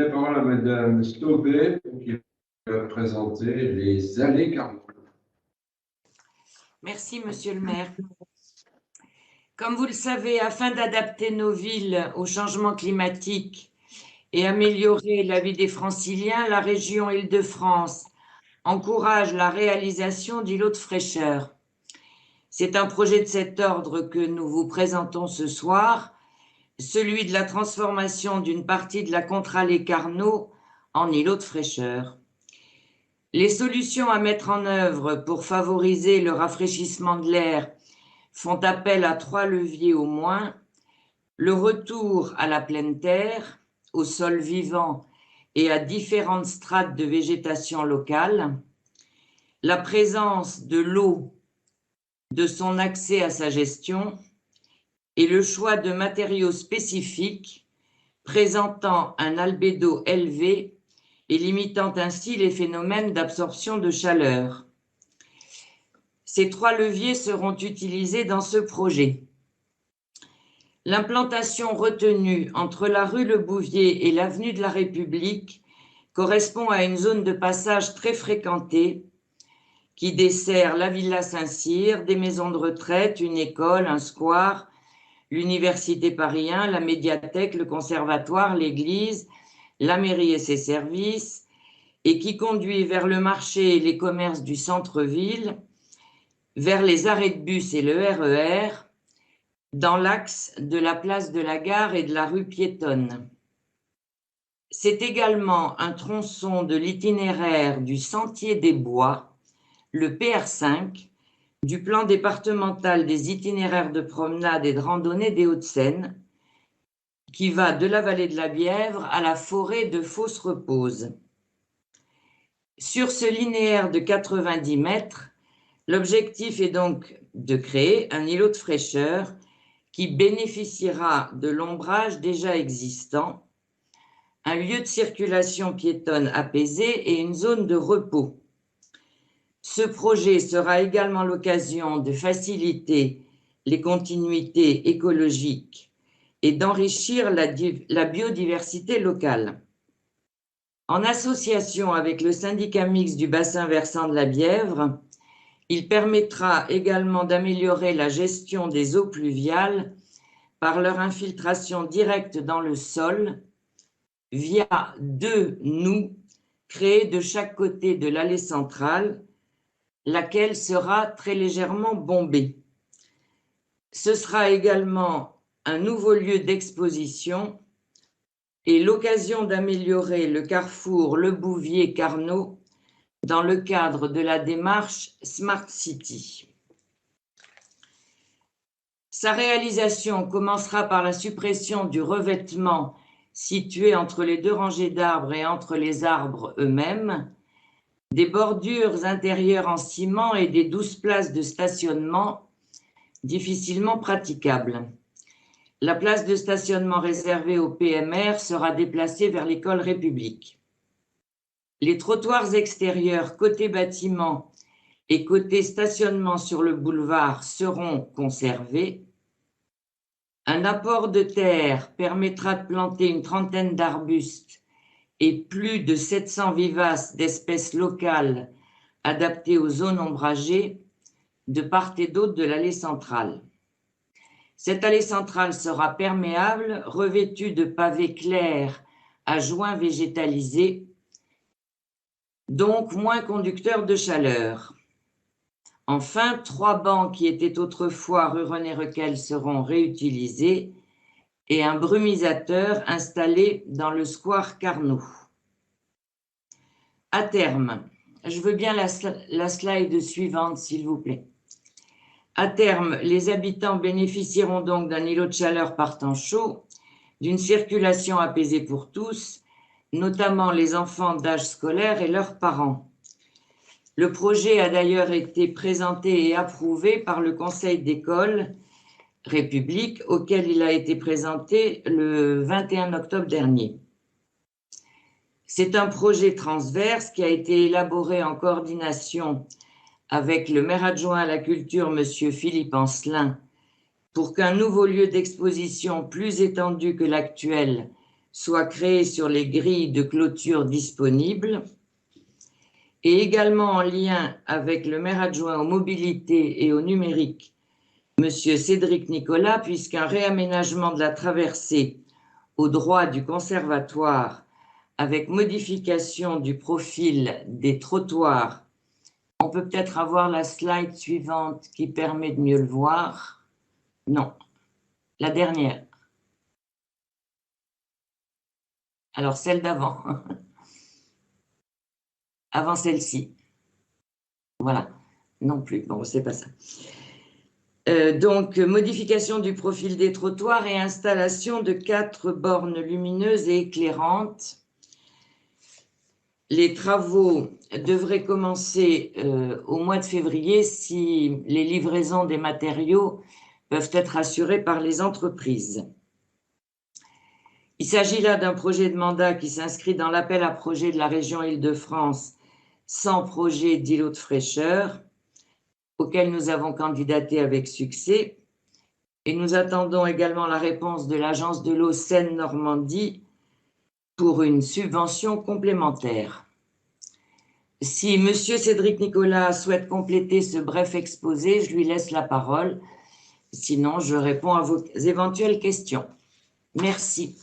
donner la parole à Madame Staubé, qui va présenter les allées Carnot. Merci, Monsieur le maire. Comme vous le savez, afin d'adapter nos villes au changement climatique et améliorer la vie des Franciliens, la région Île-de-France encourage la réalisation d'îlots de fraîcheur. C'est un projet de cet ordre que nous vous présentons ce soir, celui de la transformation d'une partie de la contre-allée Carnot en îlot de fraîcheur. Les solutions à mettre en œuvre pour favoriser le rafraîchissement de l'air font appel à 3 leviers au moins: le retour à la pleine terre, au sol vivant et à différentes strates de végétation locale, la présence de l'eau, de son accès à sa gestion, et le choix de matériaux spécifiques présentant un albédo élevé et limitant ainsi les phénomènes d'absorption de chaleur. Ces 3 leviers seront utilisés dans ce projet. L'implantation retenue entre la rue Le Bouvier et l'avenue de la République correspond à une zone de passage très fréquentée qui dessert la Villa Saint-Cyr, des maisons de retraite, une école, un square, l'université Paris 1, la médiathèque, le conservatoire, l'église, la mairie et ses services, et qui conduit vers le marché et les commerces du centre-ville, vers les arrêts de bus et le RER, dans l'axe de la place de la Gare et de la rue piétonne. C'est également un tronçon de l'itinéraire du Sentier des Bois, le PR5, du plan départemental des itinéraires de promenade et de randonnée des Hauts-de-Seine, qui va de la vallée de la Bièvre à la forêt de Fausse-Repose. Sur ce linéaire de 90 mètres, l'objectif est donc de créer un îlot de fraîcheur qui bénéficiera de l'ombrage déjà existant, un lieu de circulation piétonne apaisé et une zone de repos. Ce projet sera également l'occasion de faciliter les continuités écologiques et d'enrichir la biodiversité locale. En association avec le syndicat mixte du bassin versant de la Bièvre, il permettra également d'améliorer la gestion des eaux pluviales par leur infiltration directe dans le sol via 2 noues créés de chaque côté de l'allée centrale, laquelle sera très légèrement bombée. Ce sera également un nouveau lieu d'exposition et l'occasion d'améliorer le carrefour Le Bouvier-Carnot dans le cadre de la démarche Smart City. Sa réalisation commencera par la suppression du revêtement situé entre les 2 rangées d'arbres et entre les arbres eux-mêmes, des bordures intérieures en ciment et des 12 places de stationnement difficilement praticables. La place de stationnement réservée au PMR sera déplacée vers l'école République. Les trottoirs extérieurs côté bâtiment et côté stationnement sur le boulevard seront conservés. Un apport de terre permettra de planter une trentaine d'arbustes et plus de 700 vivaces d'espèces locales adaptées aux zones ombragées de part et d'autre de l'allée centrale. Cette allée centrale sera perméable, revêtue de pavés clairs à joints végétalisés, donc moins conducteur de chaleur. Enfin, 3 bancs qui étaient autrefois rue René Requel seront réutilisés et un brumisateur installé dans le square Carnot. À terme, je veux bien la slide suivante, s'il vous plaît. À terme, les habitants bénéficieront donc d'un îlot de chaleur par temps chaud, d'une circulation apaisée pour tous, notamment les enfants d'âge scolaire et leurs parents. Le projet a d'ailleurs été présenté et approuvé par le conseil d'école République, auquel il a été présenté le 21 octobre dernier. C'est un projet transverse qui a été élaboré en coordination avec le maire adjoint à la culture, M. Philippe Ancelin, pour qu'un nouveau lieu d'exposition plus étendu que l'actuel soit créé sur les grilles de clôture disponibles, et également en lien avec le maire adjoint aux mobilités et au numérique, Monsieur Cédric Nicolas, puisqu'un réaménagement de la traversée au droit du conservatoire avec modification du profil des trottoirs. On peut peut-être avoir la slide suivante qui permet de mieux le voir. Non, la dernière. Alors celle d'avant. Avant celle-ci. Voilà, non plus, bon, c'est pas ça. Donc, modification du profil des trottoirs et installation de 4 bornes lumineuses et éclairantes. Les travaux devraient commencer au mois de février si les livraisons des matériaux peuvent être assurées par les entreprises. Il s'agit là d'un projet de mandat qui s'inscrit dans l'appel à projet de la région Île-de-France sans projet d'îlot de fraîcheur, auquel nous avons candidaté avec succès. Et nous attendons également la réponse de l'Agence de l'eau Seine-Normandie pour une subvention complémentaire. Si Monsieur Cédric Nicolas souhaite compléter ce bref exposé, je lui laisse la parole. Sinon, je réponds à vos éventuelles questions. Merci.